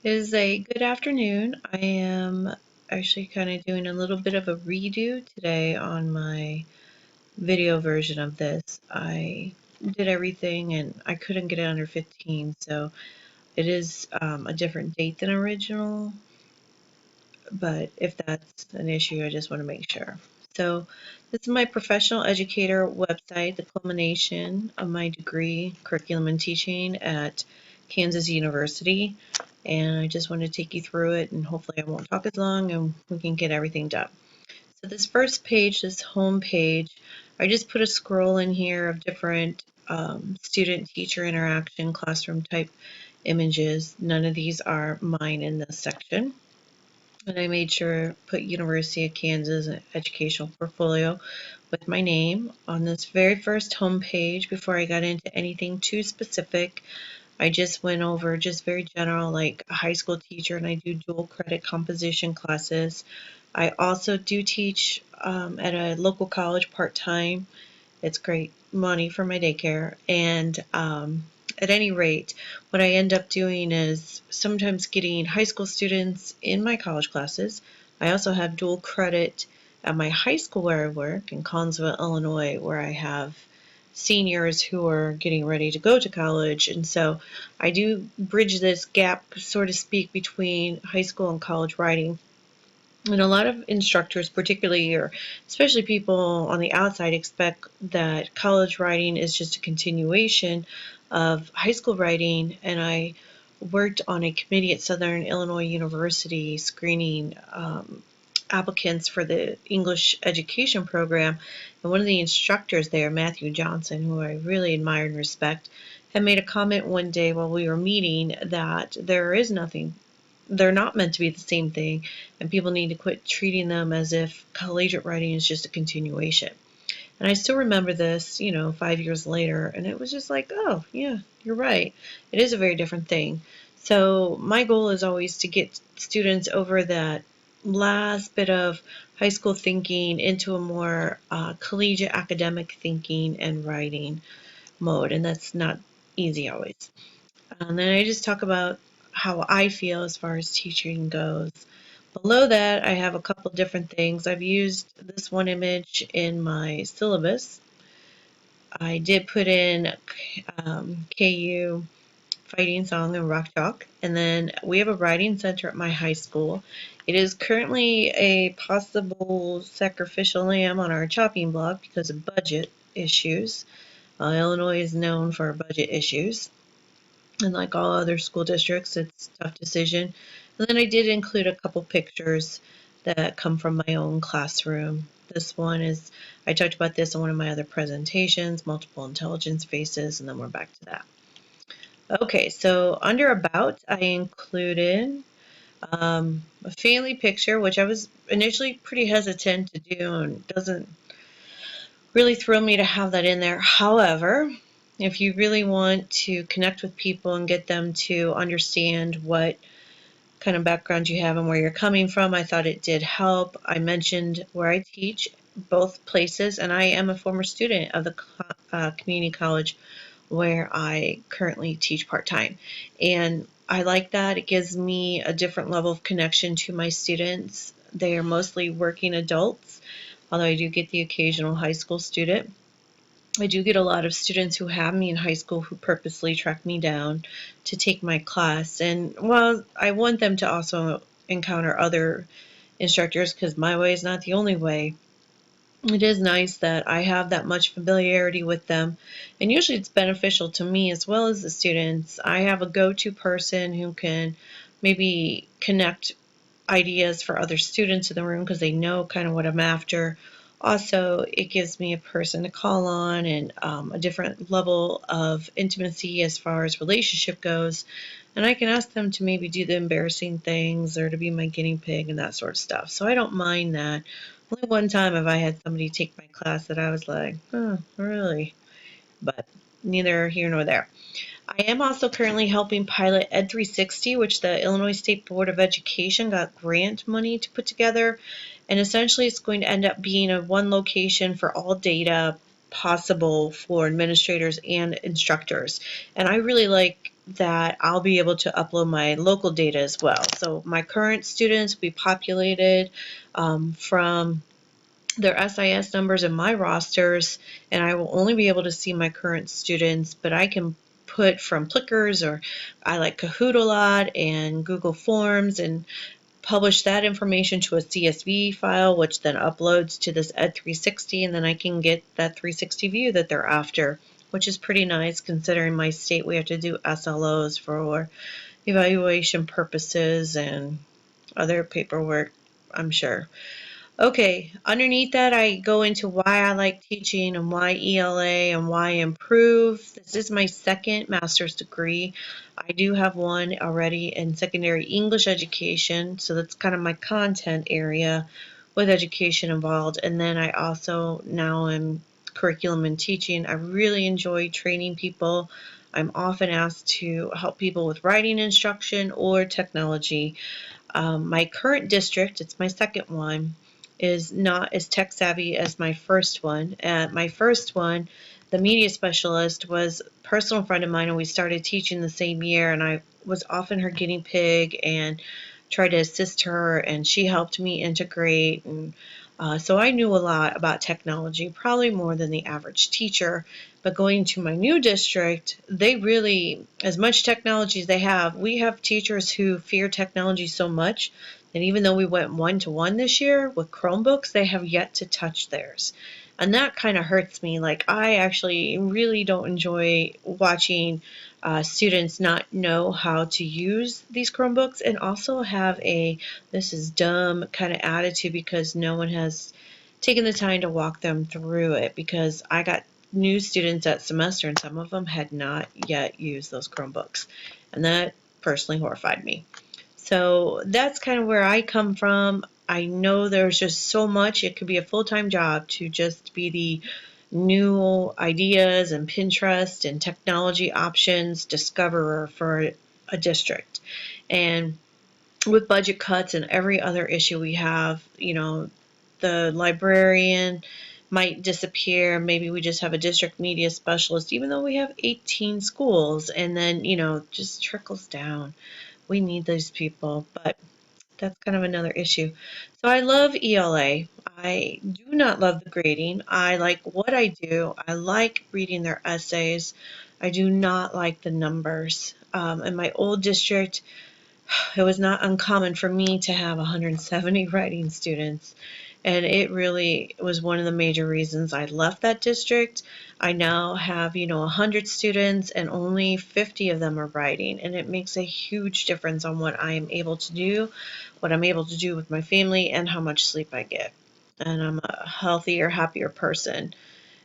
It is a good afternoon. I am actually kind of doing a little bit of a redo today on my video version of this. I did everything and I couldn't get it under 15, so it is a different date than original, but if that's an issue, I just want to make sure. So this is my professional educator website, the culmination of my degree, curriculum and teaching at Kansas University. And I just want to take you through it, and hopefully I won't talk as long and we can get everything done. So this first page, this home page, I just put a scroll in here of different student-teacher interaction, classroom type images. None of these are mine in this section. And I made sure to put University of Kansas educational portfolio with my name on this very first home page. Before I got into anything too specific, I just went over just very general, like a high school teacher, and I do dual credit composition classes. I also do teach at a local college part-time. It's great money for my daycare. And at any rate, what I end up doing is sometimes getting high school students in my college classes. I also have dual credit at my high school where I work in Collinsville, Illinois, where I have seniors who are getting ready to go to college. And so I do bridge this gap, so to speak, between high school and college writing. And a lot of instructors, particularly or especially people on the outside, expect that college writing is just a continuation of high school writing. And I worked on a committee at Southern Illinois University screening applicants for the English education program. And one of the instructors there, Matthew Johnson, who I really admire and respect, had made a comment one day while we were meeting that there is nothing, they're not meant to be the same thing, and people need to quit treating them as if collegiate writing is just a continuation. And I still remember this, 5 years later, and it was just like, oh, yeah, you're right. It is a very different thing. So my goal is always to get students over that last bit of high school thinking into a more collegiate academic thinking and writing mode, and that's not easy always. And then I just talk about how I feel as far as teaching goes. Below that, I have a couple different things. I've used this one image in my syllabus. I did put in KU Fighting Song and Rock Chalk, and then we have a writing center at my high school. It is currently a possible sacrificial lamb on our chopping block because of budget issues. Illinois is known for budget issues. And like all other school districts, it's a tough decision. And then I did include a couple pictures that come from my own classroom. This one is, I talked about this in one of my other presentations, multiple intelligence faces, and then we're back to that. Okay, so under About, I included a family picture, which I was initially pretty hesitant to do and doesn't really thrill me to have that in there. However, if you really want to connect with people and get them to understand what kind of background you have and where you're coming from, I thought it did help. I mentioned where I teach, both places, and I am a former student of the community college where I currently teach part-time. And I like that. It gives me a different level of connection to my students. They are mostly working adults, although I do get the occasional high school student. I do get a lot of students who have me in high school who purposely track me down to take my class. And while I want them to also encounter other instructors, because my way is not the only way, it is nice that I have that much familiarity with them. And usually it's beneficial to me as well as the students. I have a go-to person who can maybe connect ideas for other students in the room because they know kind of what I'm after. Also, it gives me a person to call on and a different level of intimacy as far as relationship goes. And I can ask them to maybe do the embarrassing things or to be my guinea pig and that sort of stuff. So I don't mind that. Only one time have I had somebody take my class that I was like, oh, really? But neither here nor there. I am also currently helping pilot Ed 360, which the Illinois State Board of Education got grant money to put together. And essentially it's going to end up being a one location for all data possible for administrators and instructors. And I really like that I'll be able to upload my local data as well. So my current students will be populated from their SIS numbers and my rosters, and I will only be able to see my current students, but I can put from Plickers, or I like Kahoot a lot, and Google Forms, and publish that information to a CSV file, which then uploads to this Ed 360, and then I can get that 360 view that they're after, which is pretty nice considering my state we have to do SLOs for evaluation purposes and other paperwork, I'm sure. Okay, underneath that, I go into why I like teaching and why ELA and why improve. This is my second master's degree. I do have one already in secondary English education, so that's kind of my content area with education involved. And then I also now am curriculum and teaching. I really enjoy training people. I'm often asked to help people with writing instruction or technology. My current district, it's my second one, is not as tech savvy as my first one. My first one, the media specialist, was a personal friend of mine, and we started teaching the same year, and I was often her guinea pig and tried to assist her, and she helped me integrate. And so I knew a lot about technology, probably more than the average teacher. But going to my new district, they really, as much technology as they have, we have teachers who fear technology so much that even though we went 1-to-1 this year with Chromebooks, they have yet to touch theirs. And that kind of hurts me. Like, I actually really don't enjoy watching students not know how to use these Chromebooks and also have a this is dumb kind of attitude because no one has taken the time to walk them through it, because I got new students that semester and some of them had not yet used those Chromebooks, and that personally horrified me. So that's kind of where I come from. I know there's just so much. It could be a full-time job to just be the new ideas and Pinterest and technology options discoverer for a district. And with budget cuts and every other issue we have, the librarian might disappear. Maybe we just have a district media specialist, even though we have 18 schools, and then, just trickles down. We need those people, but that's kind of another issue. So I love ELA. I do not love the grading. I like what I do. I like reading their essays. I do not like the numbers. In my old district, it was not uncommon for me to have 170 writing students, and it really was one of the major reasons I left that district. I now have, 100 students and only 50 of them are writing, and it makes a huge difference on what I am able to do, what I'm able to do with my family, and how much sleep I get. And I'm a healthier, happier person,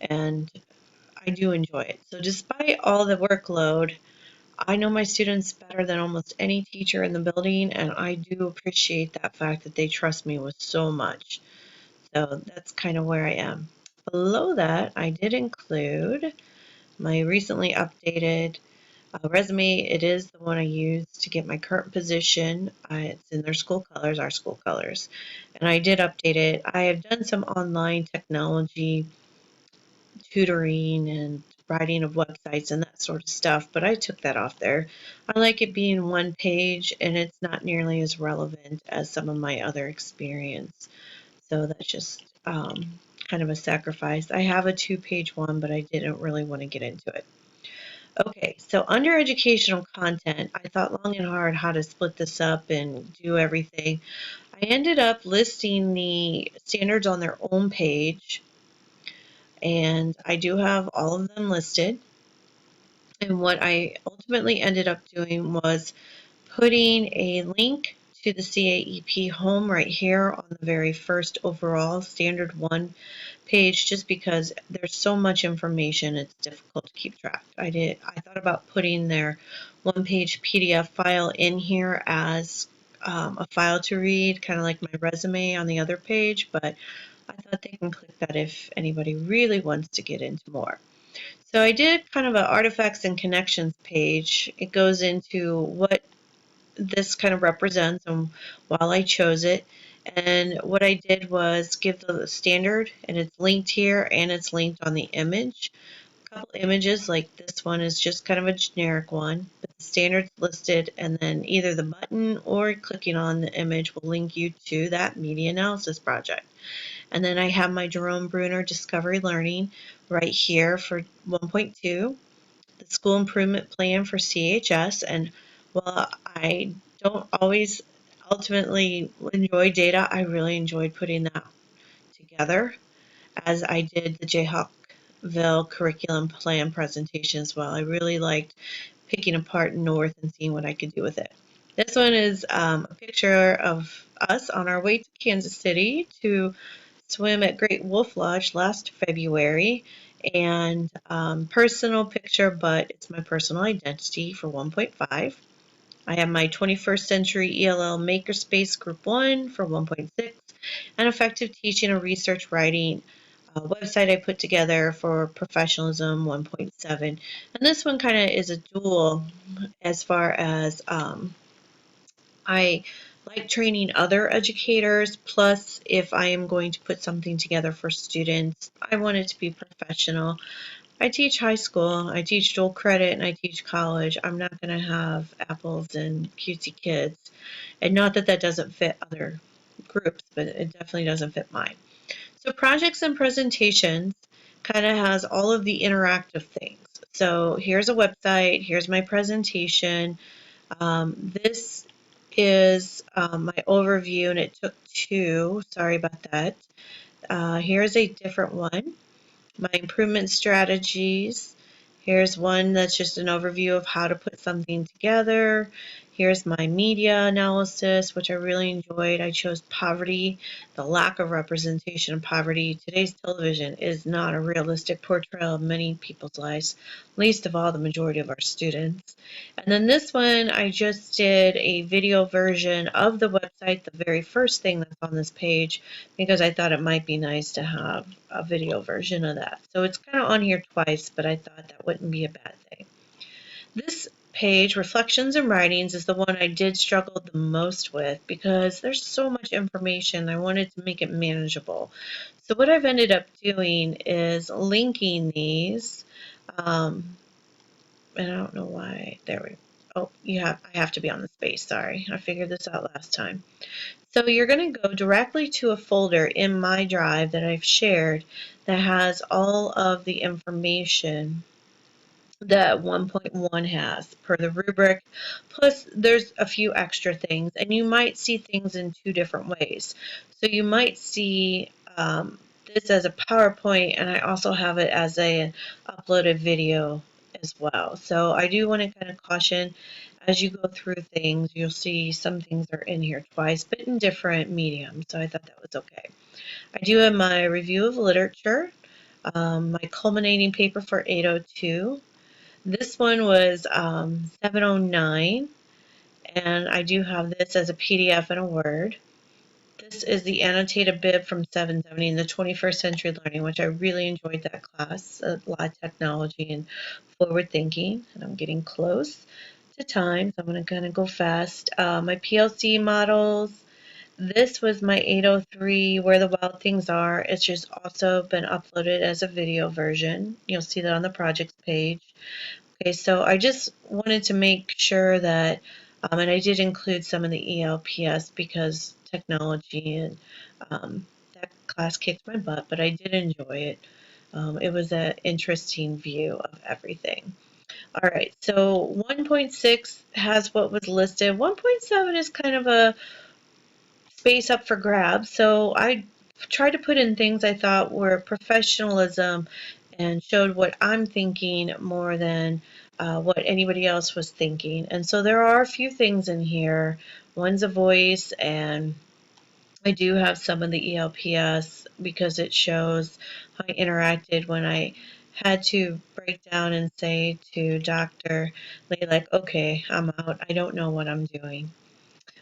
and I do enjoy it. So despite all the workload, I know my students better than almost any teacher in the building, and I do appreciate that fact that they trust me with so much. So that's kind of where I am. Below that, I did include my recently updated resume. It is the one I used to get my current position. It's in their school colors, our school colors, and I did update it. I have done some online technology tutoring and writing of websites and that sort of stuff, but I took that off there. I like it being one page and it's not nearly as relevant as some of my other experience. So that's just kind of a sacrifice. I have a 2-page one, but I didn't really want to get into it. Okay, so under educational content, I thought long and hard how to split this up and do everything. I ended up listing the standards on their own page, and I do have all of them listed. And what I ultimately ended up doing was putting a link to the CAEP home right here on the very first overall standard one page, just because there's so much information it's difficult to keep track. I thought about putting their one-page PDF file in here as a file to read, kind of like my resume on the other page, but I thought they can click that if anybody really wants to get into more. So I did kind of an artifacts and connections page. It goes into what this kind of represents and while I chose it. And what I did was give the standard, and it's linked here and it's linked on the image. A couple images, like this one is just kind of a generic one, but the standard's listed, and then either the button or clicking on the image will link you to that media analysis project. And then I have my Jerome Bruner Discovery Learning right here for 1.2, the school improvement plan for CHS. And while I don't always ultimately enjoy data, I really enjoyed putting that together, as I did the Jayhawkville curriculum plan presentation as well. I really liked picking apart North and seeing what I could do with it. This one is a picture of us on our way to Kansas City to swim at Great Wolf Lodge last February, and personal picture, but it's my personal identity for 1.5. I have my 21st Century ELL Makerspace Group 1 for 1.6, and Effective Teaching and Research Writing website I put together for Professionalism 1.7. And this one kind of is a dual, as far as I like training other educators, plus if I am going to put something together for students, I want it to be professional. I teach high school, I teach dual credit, and I teach college. I'm not going to have apples and cutesy kids. And not that that doesn't fit other groups, but it definitely doesn't fit mine. So projects and presentations kind of has all of the interactive things. So here's a website, here's my presentation. This is my overview, and it took two. Sorry about that. Here's a different one. My improvement strategies. Here's one that's just an overview of how to put something together. Here's my media analysis, which I really enjoyed. I chose poverty, the lack of representation of poverty. Today's television is not a realistic portrayal of many people's lives, least of all the majority of our students. And then this one, I just did a video version of the website, the very first thing that's on this page, because I thought it might be nice to have a video version of that. So it's kind of on here twice, but I thought that wouldn't be a bad thing. This page, Reflections and Writings, is the one I did struggle the most with because there's so much information. I wanted to make it manageable. So what I've ended up doing is linking these, and I don't know why. There we go. Oh, I have to be on the space. Sorry, I figured this out last time. So you're going to go directly to a folder in my drive that I've shared that has all of the information that 1.1 has per the rubric, plus there's a few extra things, and you might see things in two different ways. So you might see this as a PowerPoint, and I also have it as a uploaded video as well. So I do want to kind of caution, as you go through things, you'll see some things are in here twice, but in different mediums, so I thought that was okay. I do have my review of literature, my culminating paper for 802. This one was 709, and I do have this as a PDF and a Word. This is the annotated bib from 770 in the 21st Century Learning, which I really enjoyed that class, a lot of technology and forward thinking, and I'm getting close to time, so I'm going to kind of go fast. My PLC models. This was my 803, Where the Wild Things Are. It's just also been uploaded as a video version. You'll see that on the projects page. Okay, so I just wanted to make sure that, and I did include some of the ELPS because technology and that class kicked my butt, but I did enjoy it. It was an interesting view of everything. All right, so 1.6 has what was listed. 1.7 is kind of a space up for grabs, so I tried to put in things I thought were professionalism and showed what I'm thinking more than what anybody else was thinking. And so there are a few things in here. One's a voice, and I do have some of the ELPS because it shows how I interacted when I had to break down and say to Dr. Lee, like, okay, I'm out. I don't know what I'm doing.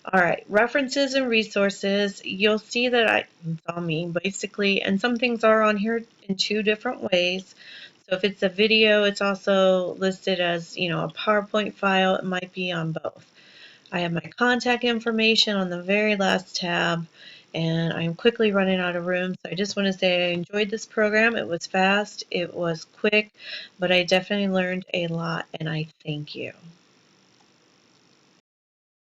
All right, references and resources. You'll see that it's all me basically, and some things are on here in two different ways. So if it's a video, it's also listed as, a PowerPoint file. It might be on both. I have my contact information on the very last tab, and I'm quickly running out of room. So I just want to say I enjoyed this program. It was fast, it was quick, but I definitely learned a lot, and I thank you.